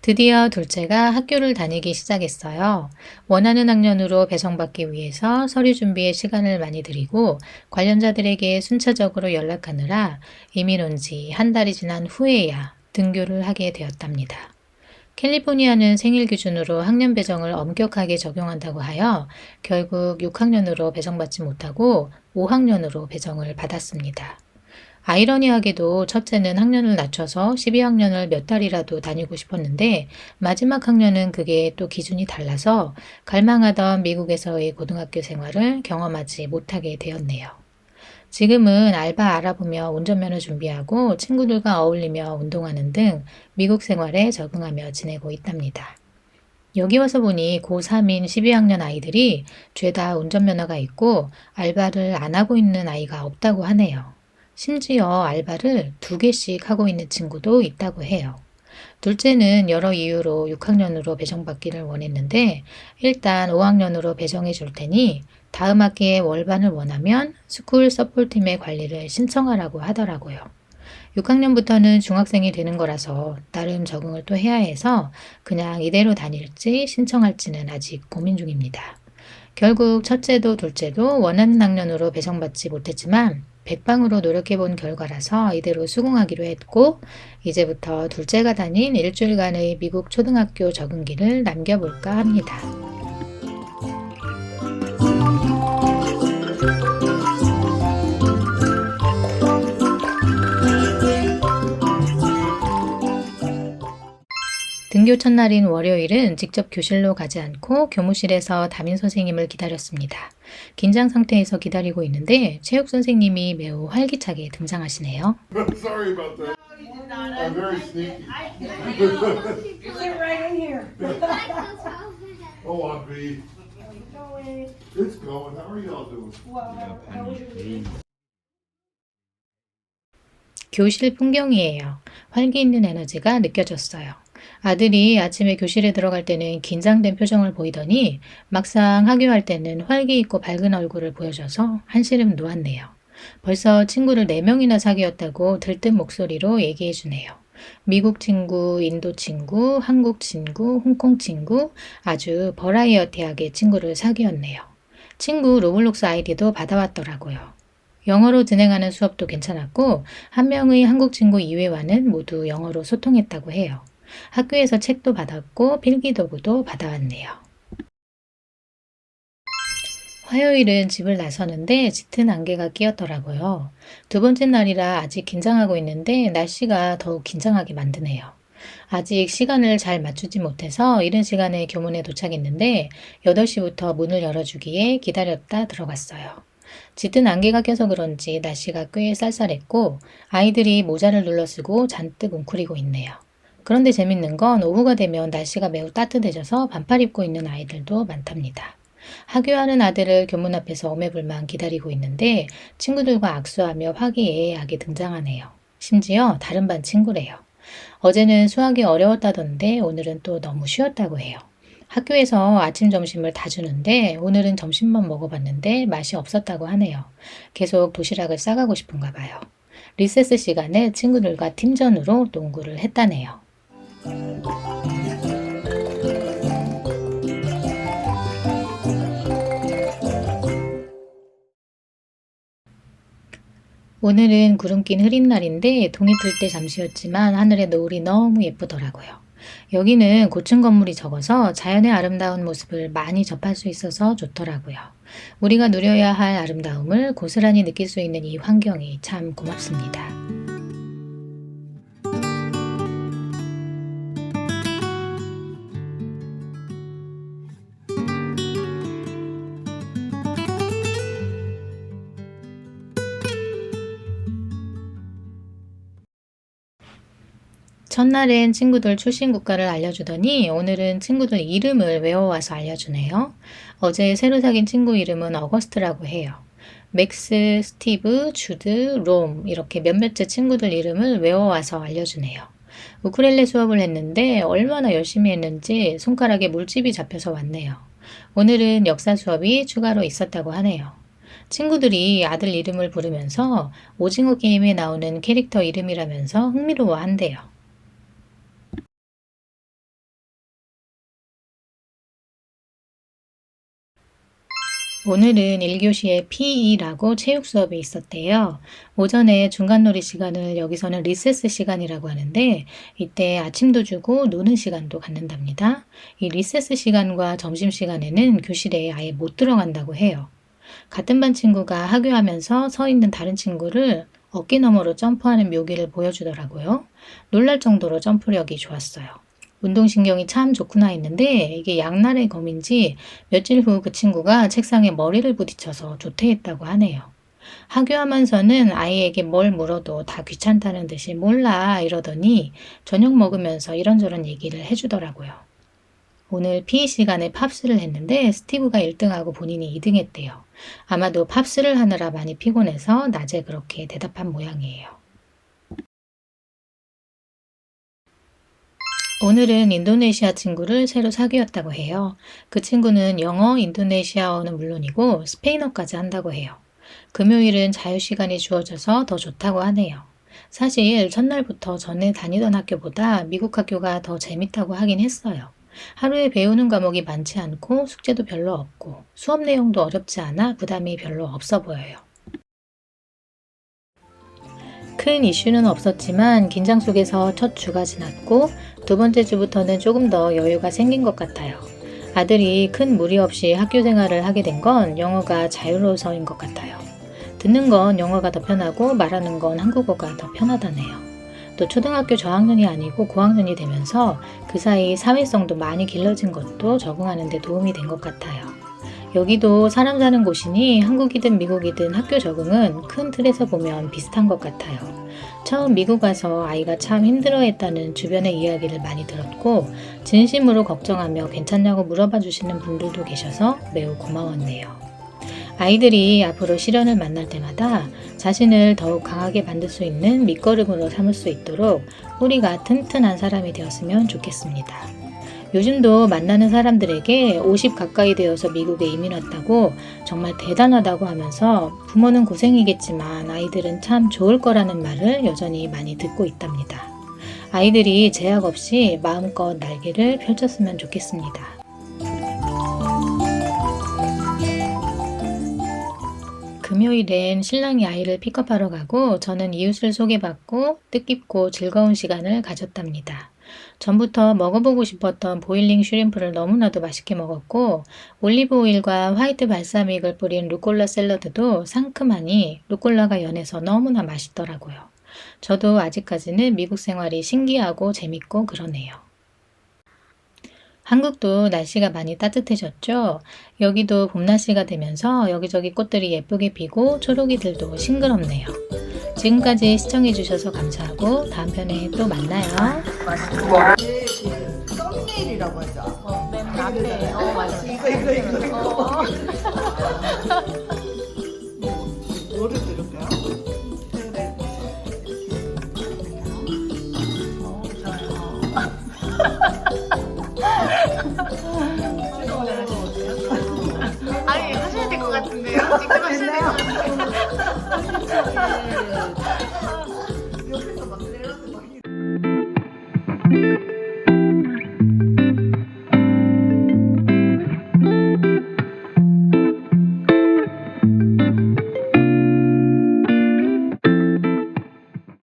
드디어 둘째가 학교를 다니기 시작했어요. 원하는 학년으로 배정받기 위해서 서류 준비에 시간을 많이 들이고 관련자들에게 순차적으로 연락하느라 이민 온 지 한 달이 지난 후에야 등교를 하게 되었답니다. 캘리포니아는 생일 기준으로 학년 배정을 엄격하게 적용한다고 하여 결국 6학년으로 배정받지 못하고 5학년으로 배정을 받았습니다. 아이러니하게도 첫째는 학년을 낮춰서 12학년을 몇 달이라도 다니고 싶었는데 마지막 학년은 그게 또 기준이 달라서 갈망하던 미국에서의 고등학교 생활을 경험하지 못하게 되었네요. 지금은 알바 알아보며 운전면허 준비하고 친구들과 어울리며 운동하는 등 미국 생활에 적응하며 지내고 있답니다. 여기 와서 보니 고3인 12학년 아이들이 죄다 운전면허가 있고 알바를 안 하고 있는 아이가 없다고 하네요. 심지어 알바를 2개씩 하고 있는 친구도 있다고 해요. 둘째는 여러 이유로 6학년으로 배정받기를 원했는데 일단 5학년으로 배정해 줄 테니 다음 학기에 월반을 원하면 스쿨 서폴팀의 관리를 신청하라고 하더라고요. 6학년부터는 중학생이 되는 거라서 나름 적응을 또 해야 해서 그냥 이대로 다닐지 신청할지는 아직 고민 중입니다. 결국 첫째도 둘째도 원하는 학년으로 배정받지 못했지만 백방으로 노력해본 결과라서 이대로 수긍하기로 했고 이제부터 둘째가 다닌 일주일간의 미국 초등학교 적응기를 남겨볼까 합니다. 등교 첫날인 월요일은 직접 교실로 가지 않고 교무실에서 담임 선생님을 기다렸습니다. 긴장 상태에서 기다리고 있는데 체육 선생님이 매우 활기차게 등장하시네요. Sorry about that. No, you did not. I'm very sneaky. I know. You sit right in here. Oh, Aunt B. Going. It's going. How are y'all doing? Well, how was your 교실 풍경이에요. 활기 있는 에너지가 느껴졌어요. 아들이 아침에 교실에 들어갈 때는 긴장된 표정을 보이더니 막상 하교할 때는 활기 있고 밝은 얼굴을 보여줘서 한시름 놓았네요. 벌써 친구를 4명이나 사귀었다고 들뜬 목소리로 얘기해 주네요. 미국 친구, 인도 친구, 한국 친구, 홍콩 친구, 아주 버라이어티하게 친구를 사귀었네요. 친구 로블록스 아이디도 받아왔더라고요. 영어로 진행하는 수업도 괜찮았고 한 명의 한국 친구 이외와는 모두 영어로 소통했다고 해요. 학교에서 책도 받았고 필기도구도 받아왔네요. 화요일은 집을 나서는데 짙은 안개가 끼었더라고요. 2번째 날이라 아직 긴장하고 있는데 날씨가 더욱 긴장하게 만드네요. 아직 시간을 잘 맞추지 못해서 이른 시간에 교문에 도착했는데 8시부터 문을 열어주기에 기다렸다 들어갔어요. 짙은 안개가 껴서 그런지 날씨가 꽤 쌀쌀했고 아이들이 모자를 눌러쓰고 잔뜩 웅크리고 있네요. 그런데 재밌는 건 오후가 되면 날씨가 매우 따뜻해져서 반팔 입고 있는 아이들도 많답니다. 하교하는 아들을 교문 앞에서 오매불만 기다리고 있는데 친구들과 악수하며 화기애애하게 등장하네요. 심지어 다른 반 친구래요. 어제는 수학이 어려웠다던데 오늘은 또 너무 쉬웠다고 해요. 학교에서 아침 점심을 다 주는데 오늘은 점심만 먹어봤는데 맛이 없었다고 하네요. 계속 도시락을 싸가고 싶은가 봐요. 리세스 시간에 친구들과 팀전으로 농구를 했다네요. 오늘은 구름 낀 흐린 날인데 동이 틀 때 잠시였지만 하늘의 노을이 너무 예쁘더라고요. 여기는 고층 건물이 적어서 자연의 아름다운 모습을 많이 접할 수 있어서 좋더라고요. 우리가 누려야 할 아름다움을 고스란히 느낄 수 있는 이 환경이 참 고맙습니다. 첫날엔 친구들 출신 국가를 알려주더니 오늘은 친구들 이름을 외워와서 알려주네요. 어제 새로 사귄 친구 이름은 어거스트라고 해요. 맥스, 스티브, 주드, 롬 이렇게 몇몇째 친구들 이름을 외워와서 알려주네요. 우쿨렐레 수업을 했는데 얼마나 열심히 했는지 손가락에 물집이 잡혀서 왔네요. 오늘은 역사 수업이 추가로 있었다고 하네요. 친구들이 아들 이름을 부르면서 오징어 게임에 나오는 캐릭터 이름이라면서 흥미로워한대요. 오늘은 1교시에 PE라고 체육 수업이 있었대요. 오전에 중간놀이 시간을 여기서는 리세스 시간이라고 하는데 이때 아침도 주고 노는 시간도 갖는답니다. 이 리세스 시간과 점심시간에는 교실에 아예 못 들어간다고 해요. 같은 반 친구가 하교하면서 서 있는 다른 친구를 어깨 너머로 점프하는 묘기를 보여주더라고요. 놀랄 정도로 점프력이 좋았어요. 운동신경이 참 좋구나 했는데 이게 양날의 검인지 며칠 후 그 친구가 책상에 머리를 부딪혀서 조퇴했다고 하네요. 하교하면서는 아이에게 뭘 물어도 다 귀찮다는 듯이 몰라 이러더니 저녁 먹으면서 이런저런 얘기를 해주더라고요. 오늘 PE 시간에 팝스를 했는데 스티브가 1등하고 본인이 2등했대요. 아마도 팝스를 하느라 많이 피곤해서 낮에 그렇게 대답한 모양이에요. 오늘은 인도네시아 친구를 새로 사귀었다고 해요. 그 친구는 영어, 인도네시아어는 물론이고 스페인어까지 한다고 해요. 금요일은 자유시간이 주어져서 더 좋다고 하네요. 사실 첫날부터 전에 다니던 학교보다 미국 학교가 더 재밌다고 하긴 했어요. 하루에 배우는 과목이 많지 않고 숙제도 별로 없고 수업 내용도 어렵지 않아 부담이 별로 없어 보여요. 큰 이슈는 없었지만 긴장 속에서 첫 주가 지났고 두 번째 주부터는 조금 더 여유가 생긴 것 같아요. 아들이 큰 무리 없이 학교 생활을 하게 된 건 영어가 자유로워서인 것 같아요. 듣는 건 영어가 더 편하고 말하는 건 한국어가 더 편하다네요. 또 초등학교 저학년이 아니고 고학년이 되면서 그 사이 사회성도 많이 길러진 것도 적응하는 데 도움이 된 것 같아요. 여기도 사람 사는 곳이니 한국이든 미국이든 학교 적응은 큰 틀에서 보면 비슷한 것 같아요. 처음 미국 와서 아이가 참 힘들어했다는 주변의 이야기를 많이 들었고 진심으로 걱정하며 괜찮냐고 물어봐 주시는 분들도 계셔서 매우 고마웠네요. 아이들이 앞으로 시련을 만날 때마다 자신을 더욱 강하게 만들 수 있는 밑거름으로 삼을 수 있도록 뿌리가 튼튼한 사람이 되었으면 좋겠습니다. 요즘도 만나는 사람들에게 50 가까이 되어서 미국에 이민 왔다고 정말 대단하다고 하면서 부모는 고생이겠지만 아이들은 참 좋을 거라는 말을 여전히 많이 듣고 있답니다. 아이들이 제약 없이 마음껏 날개를 펼쳤으면 좋겠습니다. 금요일엔 신랑이 아이를 픽업하러 가고 저는 이웃을 소개받고 뜻깊고 즐거운 시간을 가졌답니다. 전부터 먹어보고 싶었던 보일링 슈림프를 너무나도 맛있게 먹었고 올리브 오일과 화이트 발사믹을 뿌린 루꼴라 샐러드도 상큼하니 루꼴라가 연해서 너무나 맛있더라고요. 저도 아직까지는 미국 생활이 신기하고 재밌고 그러네요. 한국도 날씨가 많이 따뜻해졌죠. 여기도 봄날씨가 되면서 여기저기 꽃들이 예쁘게 피고 초록이들도 싱그럽네요. 지금까지 시청해주셔서 감사하고 다음 편에 또 만나요. 썸네일이라고 하죠. 맨 앞에. 맞아. 이거. 뭐를 들을까요? 아니 하셔야 될 것 같은데요? 직접 하셔야 될 것 같은데.